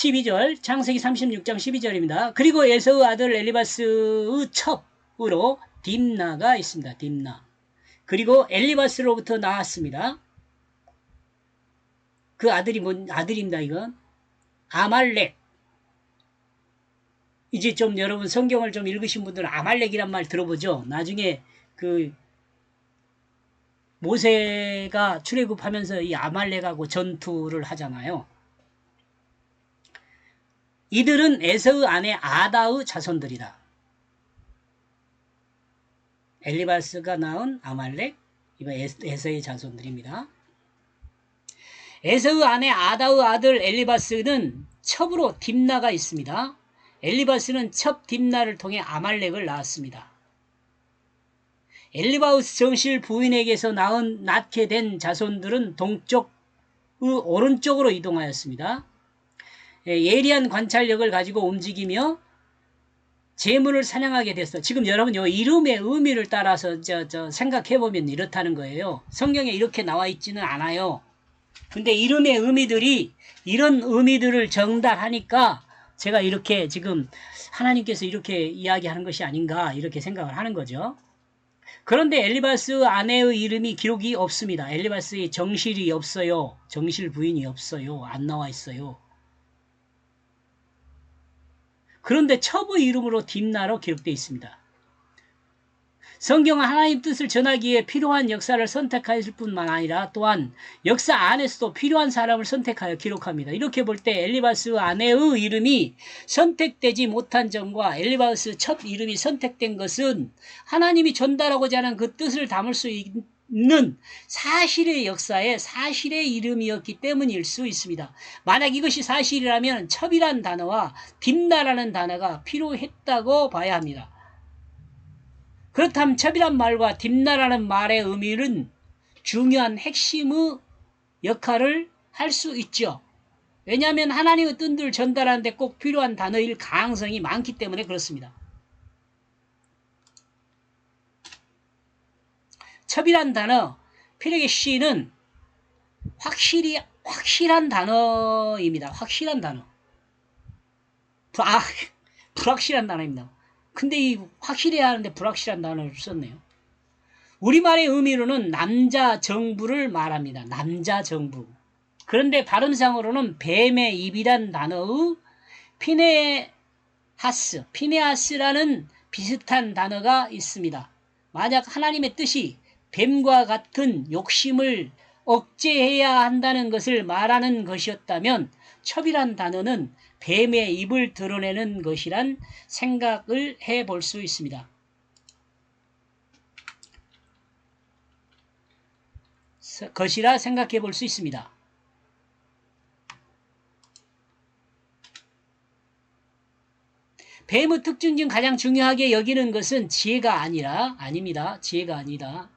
12절, 창세기 36장 12절입니다. 그리고 에서의 아들 엘리바스의 첩으로 딥나가 있습니다. 딥나. 그리고 엘리바스로부터 나왔습니다. 그 아들이 뭔 아들입니다. 이건 아말렉. 이제 좀 여러분 성경을 좀 읽으신 분들은 아말렉이란 말 들어보죠. 나중에 그 모세가 출애굽하면서 이 아말렉하고 전투를 하잖아요. 이들은 에서의 아내 아다의 자손들이다. 엘리바스가 낳은 아말렉, 이번 에서의 자손들입니다. 에서의 아내 아다의 아들 엘리바스는 첩으로 딥나가 있습니다. 엘리바스는 첩 딥나를 통해 아말렉을 낳았습니다. 엘리바우스 정실 부인에게서 낳게 된 자손들은 동쪽의 오른쪽으로 이동하였습니다. 예리한 관찰력을 가지고 움직이며 재물을 사냥하게 됐어. 지금 여러분 요 이름의 의미를 따라서 생각해보면 이렇다는 거예요. 성경에 이렇게 나와 있지는 않아요. 근데 이름의 의미들이 이런 의미들을 전달하니까 제가 이렇게 지금 하나님께서 이렇게 이야기하는 것이 아닌가 이렇게 생각을 하는 거죠. 그런데 엘리바스 아내의 이름이 기록이 없습니다. 엘리바스의 정실이 없어요. 정실 부인이 없어요. 안 나와 있어요. 그런데 첩의 이름으로 딥나로 기록되어 있습니다. 성경은 하나님 뜻을 전하기에 필요한 역사를 선택하였을 뿐만 아니라 또한 역사 안에서도 필요한 사람을 선택하여 기록합니다. 이렇게 볼 때 엘리바스 아내의 이름이 선택되지 못한 점과 엘리바스 첩 이름이 선택된 것은 하나님이 전달하고자 하는 그 뜻을 담을 수 있는 사실의 역사에 사실의 이름이었기 때문일 수 있습니다. 만약 이것이 사실이라면 첩이란 단어와 딥나라는 단어가 필요했다고 봐야 합니다. 그렇다면 첩이란 말과 딥나라는 말의 의미는 중요한 핵심의 역할을 할 수 있죠. 왜냐하면 하나님의 뜻을 전달하는데 꼭 필요한 단어일 가능성이 많기 때문에 그렇습니다. 첩이란 단어, 피레게시는 확실한 단어입니다. 확실한 단어. 불확실한 단어입니다. 근데 이 확실해야 하는데 불확실한 단어를 썼네요. 우리말의 의미로는 남자 정부를 말합니다. 남자 정부. 그런데 발음상으로는 뱀의 입이란 단어의 피네하스라는 비슷한 단어가 있습니다. 만약 하나님의 뜻이 뱀과 같은 욕심을 억제해야 한다는 것을 말하는 것이었다면 첩이란 단어는 뱀의 입을 드러내는 것이란 생각을 해볼 수 있습니다. 것이라 생각해 볼 수 있습니다. 뱀의 특징 중 가장 중요하게 여기는 것은 지혜가 아닙니다. 지혜가 아닙니다.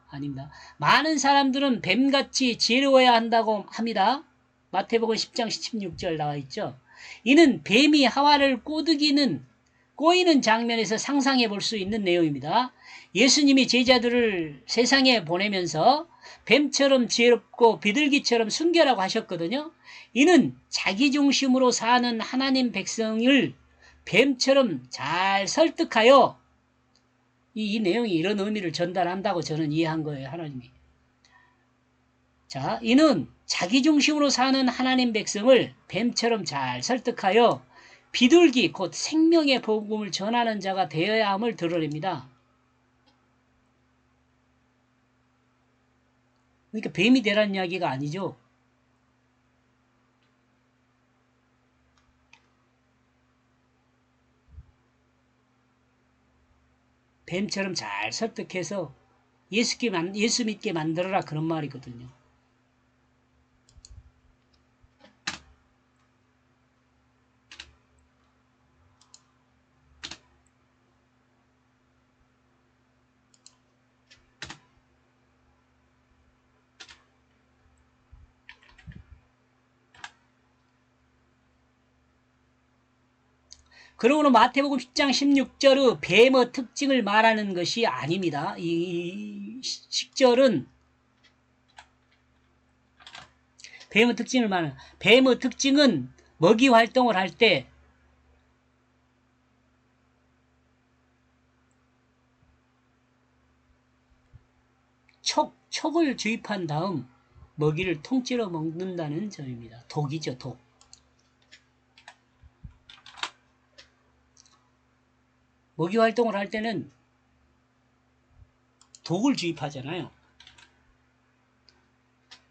많은 사람들은 뱀같이 지혜로워야 한다고 합니다. 마태복음 10장 16절 나와 있죠. 이는 뱀이 하와를 꼬이는 장면에서 상상해 볼 수 있는 내용입니다. 예수님이 제자들을 세상에 보내면서 뱀처럼 지혜롭고 비둘기처럼 순결하고 하셨거든요. 이는 자기중심으로 사는 하나님 백성을 뱀처럼 잘 설득하여 이 내용이 이런 의미를 전달한다고 저는 이해한 거예요. 하나님이. 자, 이는 자기중심으로 사는 하나님 백성을 뱀처럼 잘 설득하여 비둘기 곧 생명의 복음을 전하는 자가 되어야 함을 드러냅니다. 그러니까 뱀이 되라는 이야기가 아니죠. 뱀처럼 잘 설득해서 예수 믿게 만들어라 그런 말이거든요. 그러므로 마태복음 10장 16절의 뱀의 특징을 말하는 것이 아닙니다. 이 10절은 뱀의 특징을 말하는 뱀의 특징은 먹이 활동을 할 때 촉을 주입한 다음 먹이를 통째로 먹는다는 점입니다. 독이죠, 독. 먹이 활동을 할 때는 독을 주입하잖아요.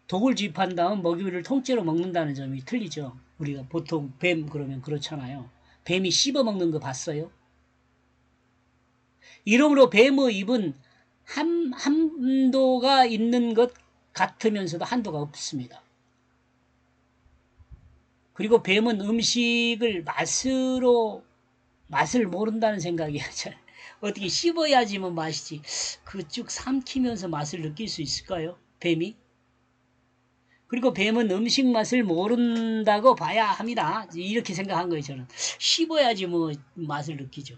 독을 주입한 다음 먹이를 통째로 먹는다는 점이 틀리죠. 우리가 보통 뱀 그러면 그렇잖아요. 뱀이 씹어 먹는 거 봤어요? 이러므로 뱀의 입은 한도가 있는 것 같으면서도 한도가 없습니다. 그리고 뱀은 음식을 맛을 모른다는 생각이 어떻게 씹어야지 뭐 맛이지. 그 쭉 삼키면서 맛을 느낄 수 있을까요? 뱀이? 그리고 뱀은 음식 맛을 모른다고 봐야 합니다. 이렇게 생각한 거예요, 저는. 씹어야지 뭐 맛을 느끼죠.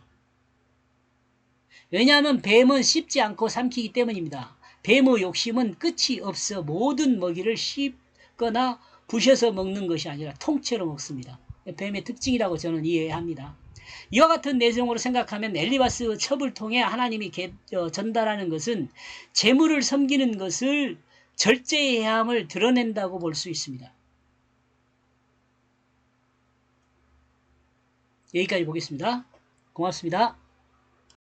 왜냐하면 뱀은 씹지 않고 삼키기 때문입니다. 뱀의 욕심은 끝이 없어 모든 먹이를 씹거나 부셔서 먹는 것이 아니라 통째로 먹습니다. 뱀의 특징이라고 저는 이해합니다. 이와 같은 내용으로 생각하면 엘리바스 첩을 통해 하나님이 전달하는 것은 재물을 섬기는 것을 절제해야 함을 드러낸다고 볼 수 있습니다. 여기까지 보겠습니다. 고맙습니다.